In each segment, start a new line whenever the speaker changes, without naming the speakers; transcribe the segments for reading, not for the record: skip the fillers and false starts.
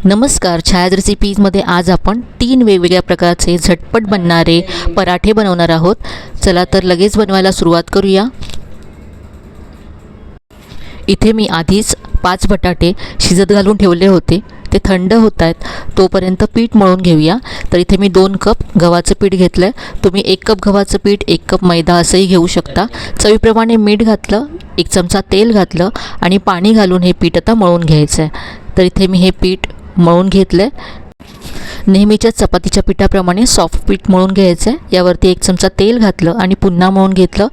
नमस्कार, छायाज रेसिपीजमध्ये आज आपण 3 वेगवेगळ्या प्रकारचे झटपट बनणारे पराठे बनवणार आहोत। चला तर लगेच बनवायला सुरुवात करूया। इथे मी आधीच 5 बटाटे शिजत घालून ठेवले होते, ते थंड होत आहेत तोपर्यंत पीठ मळून घेऊया। तर इथे मी 2 कप गव्हाचं पीठ घेतलं। तुम्ही 1 कप गव्हाचं पीठ 1 कप मैदा असंही घेऊ शकता। चवीप्रमाणे मीठ घातलं, 1 चमचा तेल घातलं आणि पाणी घालून हे पीठ आता मळून घ्यायचं आहे। तर इथे मी हे पीठ मळून घेतलं आहे। नेहमीच्या चपातीच्या पिठाप्रमाणे सॉफ्ट पीठ मळून घ्यायचं आहे। यावरती 1 चमचा तेल घातलं आणि पुन्हा मळून घेतलं।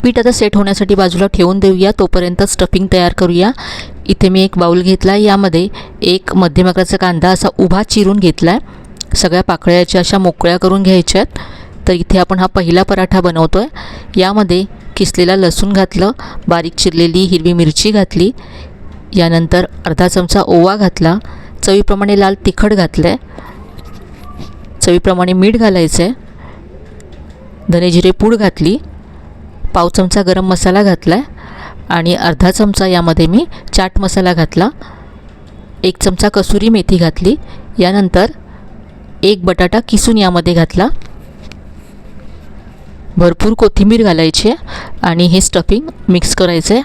पीठ आता सेट होण्यासाठी बाजूला ठेवून देऊया, तोपर्यंत स्टफिंग तयार करूया। इथे मी एक बाउल घेतला, यामध्ये एक मध्यम आकाराचा कांदा असा उभा चिरून घेतला आहे। सगळ्या पाकळ्याच्या अशा मोकळ्या करून घ्यायच्या आहेत। तर इथे आपण हा पहिला पराठा बनवतो आहे। यामध्ये किसलेला लसूण घातलं, बारीक चिरलेली हिरवी मिरची घातली, यानंतर अर्धा चमचा ओवा घातला, चवीप्रमाणे लाल तिखट घातलं आहे, चवीप्रमाणे मीठ घालायचं आहे, धने जिरे पूड घातली, पाव चमचा गरम मसाला घातला आहे आणि अर्धा चमचा यामध्ये मी चाट मसाला घातला, 1 चमचा कसुरी मेथी घातली, यानंतर 1 बटाटा किसून यामध्ये घातला, भरपूर कोथिंबीर घालायची आहे आणि हे स्टफिंग मिक्स करायचं आहे।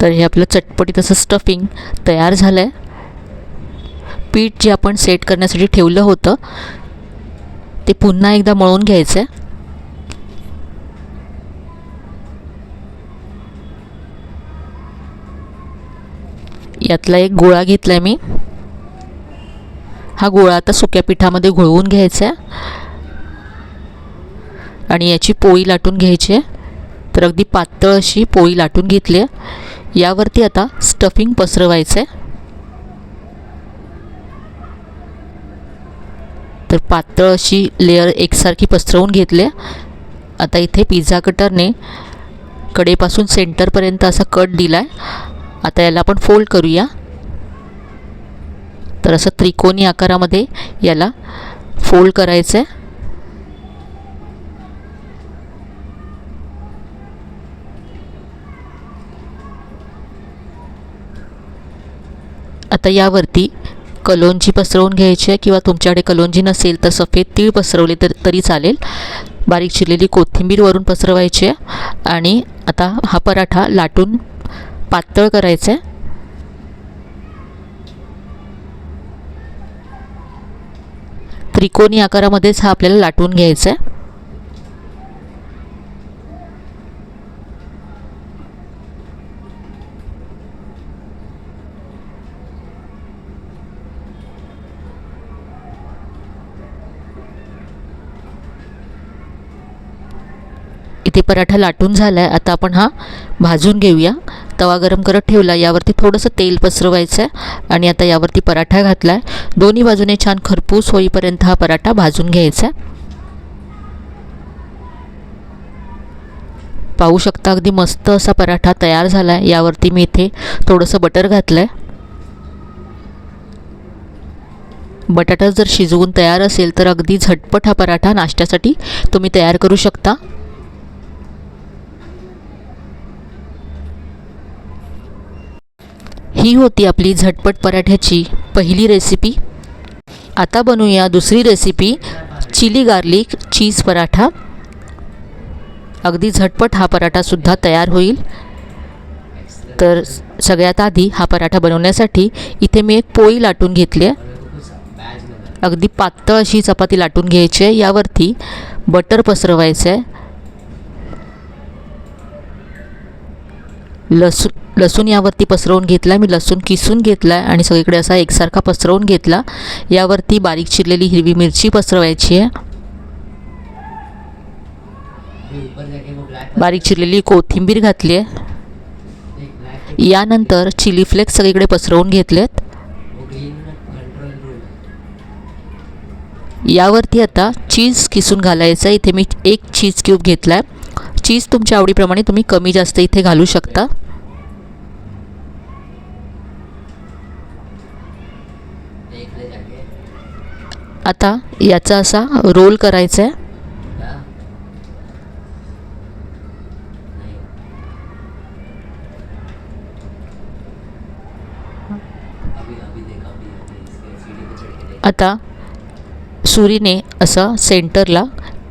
तर हे आपलं चटपटीत असं स्टफिंग तयार झालं आहे। पीठ जे आपण सेट करण्यासाठी ठेवलं होतं ते पुन्हा एकदा मळून घ्यायचं आहे। यातला एक गोळा घेतला आहे मी। हा गोळा आता सुक्या पिठामध्ये घोळवून घ्यायचा आहे आणि याची पोळी लाटून घ्यायची आहे। तर अगदी पातळ अशी पोळी लाटून घेतली आहे। यावरती आता स्टफिंग पसरवायचं आहे। तर पातळ अशी लेयर एकसारखी पसरवून घेतली। आता इथे पिझ्झा कटरने कडेपासून सेंटरपर्यंत असा कट दिला आहे। आता याला आपण फोल्ड करूया। तर असं त्रिकोणी आकारामध्ये याला फोल्ड करायचं आहे। आता यावरती कलोंजी पसरवून घ्यायची आहे, किंवा तुमच्याकडे कलोंजी नसेल तर सफेद तीळ पसरवले तरी चालेल। बारीक चिरलेली कोथिंबीर वरून पसरवायची आहे आणि आता हा पराठा लाटून पातळ करायचा आहे। त्रिकोणी आकारामध्येच हा आपल्याला लाटून घ्यायचा आहे। इथे पराठा लाटून झाला आहे। आता आपण हा भाजून घेऊया। तवा गरम करत ठेवला, यावरती थोडंसं तेल पसरवायचं आहे आणि आता यावरती पराठा घातला आहे। दोन्ही बाजूने छान खरपूस होईपर्यंत हा पराठा भाजून घ्यायचा आहे। पाहू शकता अगदी मस्त असा पराठा तयार झाला आहे। यावरती मी इथे थोडंसं बटर घातलं आहे। बटाटा जर शिजवून तयार असेल तर अगदी झटपट हा पराठा नाश्त्यासाठी तुम्ही तयार करू शकता। ही होती आपली झटपट पराठ्याची पहिली रेसिपी। आता बनवूया दुसरी रेसिपी, चिली गार्लिक चीज पराठा। अगदी झटपट हा पराठासुद्धा तयार होईल। तर सगळ्यात आधी हा पराठा बनवण्यासाठी इथे मी एक पोळी लाटून घेतली आहे। अगदी पातळ अशी चपाती लाटून घ्यायची आहे। यावरती बटर पसरवायचं आहे, लसूण यावरती पसरवून घेतला। मी लसूण किसून घेतला आहे आणि सगळीकडे असा एकसारखा पसरवून घेतला। यावरती बारीक चिरलेली हिरवी मिरची पसरवायची आहे, बारीक चिरलेली कोथिंबीर घातली आहे, यानंतर चिली फ्लेक्स सगळीकडे पसरवून घेतलेत। यावरती आता चीज किसून घालायचं आहे। इथे मी 1 चीज क्यूब घेतला आहे। चीज तुमच्या आवडीप्रमाणे तुम्ही कमी जास्त इथे घालू शकता। आता याचा असा रोल करायचा आहे। आता सुरीने असं सेंटरला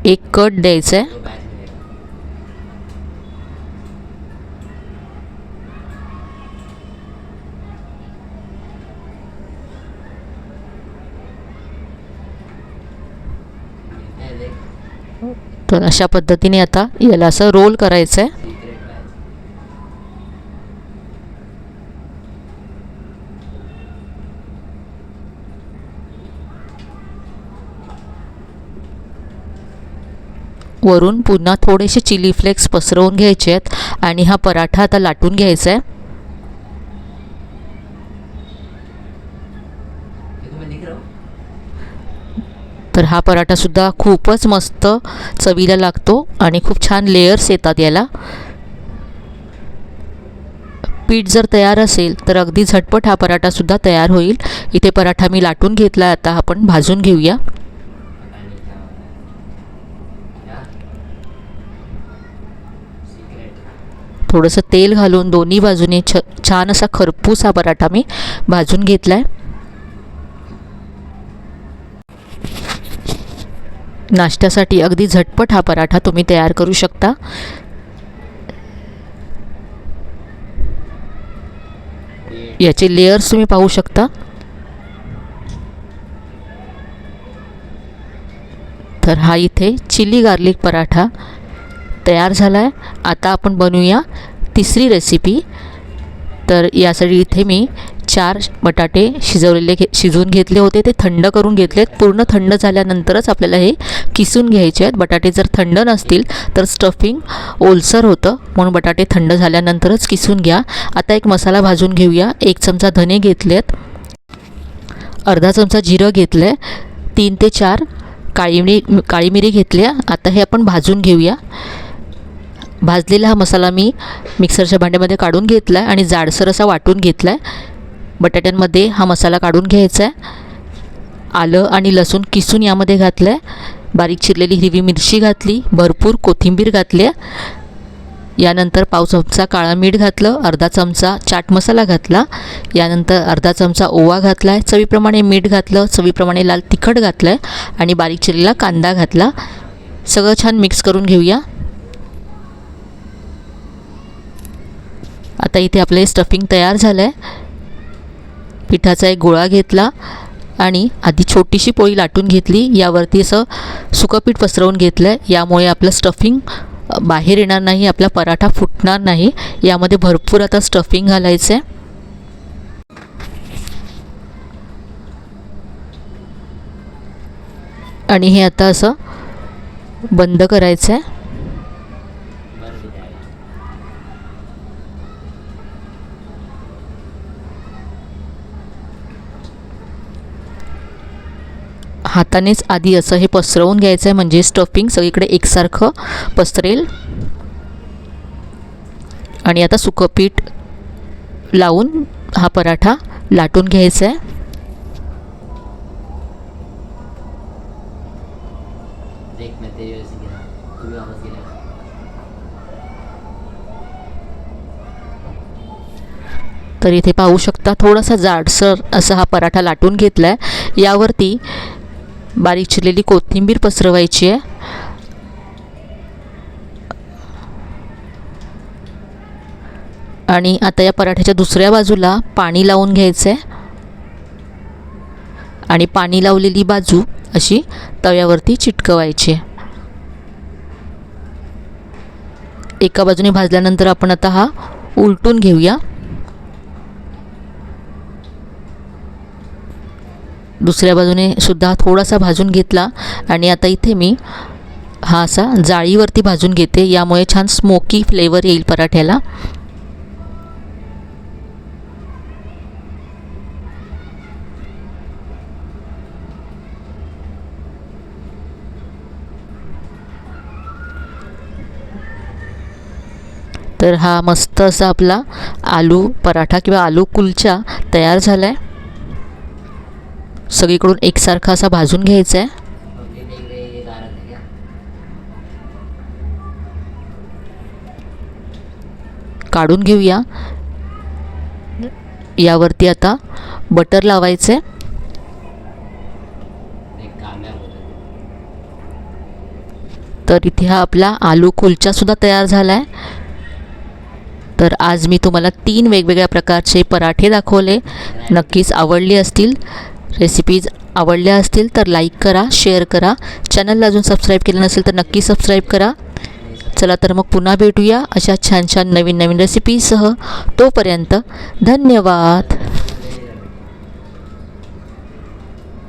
एक कट द्यायचा आहे. तर अशा पद्धतीने आता याला असं रोल करायचं आहे. वरून पुन्हा थोडेसे चिली फ्लेक्स पसरवून घ्यायचे आहेत आणि हा पराठा आता लाटून घ्यायचा आहे. तर हा पराठासुद्धा खूपच मस्त चवीला लागतो आणि खूप छान लेयर्स येतात याला. पीठ जर तयार असेल तर अगदी झटपट हा पराठासुद्धा तयार होईल. इथे पराठा मी लाटून घेतला. आता आपण भाजून घेऊया. थोडंसं तेल घालून दोन्ही बाजूने छान असा खरपूस हा पराठा मी भाजून घेतला आहे. नाश्त्यासाठी अगदी झटपट हा पराठा तुम्ही तयार करू शकता. याचे लेयर्स तुम्ही पाहू शकता. तर हा इथे चिली गार्लिक पराठा तयार झाला आहे. आता आपण बनवूया तिसरी रेसिपी. तर यासाठी इथे मी 4 बटाटे शिजवून घेतले होते. ते थंड करून घेतलेत. पूर्ण थंड झाल्यानंतरच आपल्याला हे किसून घ्यायचे आहेत. बटाटे जर थंड नसतील तर स्टफिंग ओलसर होतं, म्हणून बटाटे थंड झाल्यानंतरच किसून घ्या. आता एक मसाला भाजून घेऊया. 1 चमचा धने घेतलेत, अर्धा चमचा जिरं घेतलं आहे, 3 ते 4 काळी मिरी घेतल्या. आता हे आपण भाजून घेऊया. भाजलेला हा मसाला मी मिक्सरच्या भांड्यामध्ये काढून घेतला आहे आणि जाडसर असा वाटून घेतला आहे. बटाट्यांमध्ये हा मसाला काढून घ्यायचा आहे. आलं आणि लसूण किसून यामध्ये घातलं आहे. बारीक चिरलेली हिरवी मिरची घातली, भरपूर कोथिंबीर घातली. यानंतर पाव चमचा काळा मीठ घातलं, अर्धा चमचा चाट मसाला घातला. यानंतर अर्धा चमचा ओवा घातला आहे, चवीप्रमाणे मीठ घातलं, चवीप्रमाणे लाल तिखट घातलं आहे आणि बारीक चिरलेला कांदा घातला. सगळं छान मिक्स करून घेऊया. आता इथे आपले स्टफिंग तयार झालं आहे. पिठाचा एक गोळा घेतला आणि आधी छोटीशी पोळी लाटून घेतली. यावरती असं सुकं पीठ पसरवून घेतलं आहे. यामुळे आपलं स्टफिंग बाहेर येणार नाही, आपला पराठा फुटणार नाही. यामध्ये भरपूर आता स्टफिंग घालायचं आहे. आणि हे आता असं बंद करायचं आहे. हातानेच आधी असं हे पसरवून घ्यायचं आहे, म्हणजे स्टफिंग सगळीकडे एकसारखं पसरेल. आणि आता सुकं पीठ लावून हा पराठा लाटून घ्यायचा आहे. तर इथे पाहू शकता थोडासा जाडसर असा हा पराठा लाटून घेतला आहे. यावरती बारीक चिरलेली कोथिंबीर पसरवायची आहे. आणि आता या पराठ्याच्या दुसऱ्या बाजूला पाणी लावून घ्यायचं आहे आणि पाणी लावलेली बाजू अशी तव्यावरती चिटकवायची आहे. एका बाजूने भाजल्यानंतर आपण आता हा उलटून घेऊया. दुसऱ्या बाजूने सुद्धा थोडासा भाजून घेतला आणि आता इथे मी हा असा जाळीवरती भाजून घेते. यामुळे छान स्मोकी फ्लेवर येईल पराठ्याला. तर हा मस्त असा आपला आलू पराठा किंवा आलू कुलचा तयार झाला आहे. सगळीकडून एकसारखा असा भाजून घ्यायचा आहे. काढून घेऊया. यावरती आता बटर लावायचं आहे. तर इथे हा आपला आलू कुलचासुद्धा तयार झाला आहे. तर आज मी तुम्हाला 3 वेगवेगळ्या प्रकारचे पराठे दाखवले. नक्कीच आवडले असतील. रेसिपीज आवडल्या असतील तर लाईक करा, शेअर करा. चॅनलला अजून सबस्क्राईब केलं नसेल तर नक्की सबस्क्राईब करा. चला तर मग पुन्हा भेटूया अशा छान छान नवीन नवीन रेसिपीसह. तोपर्यंत धन्यवाद.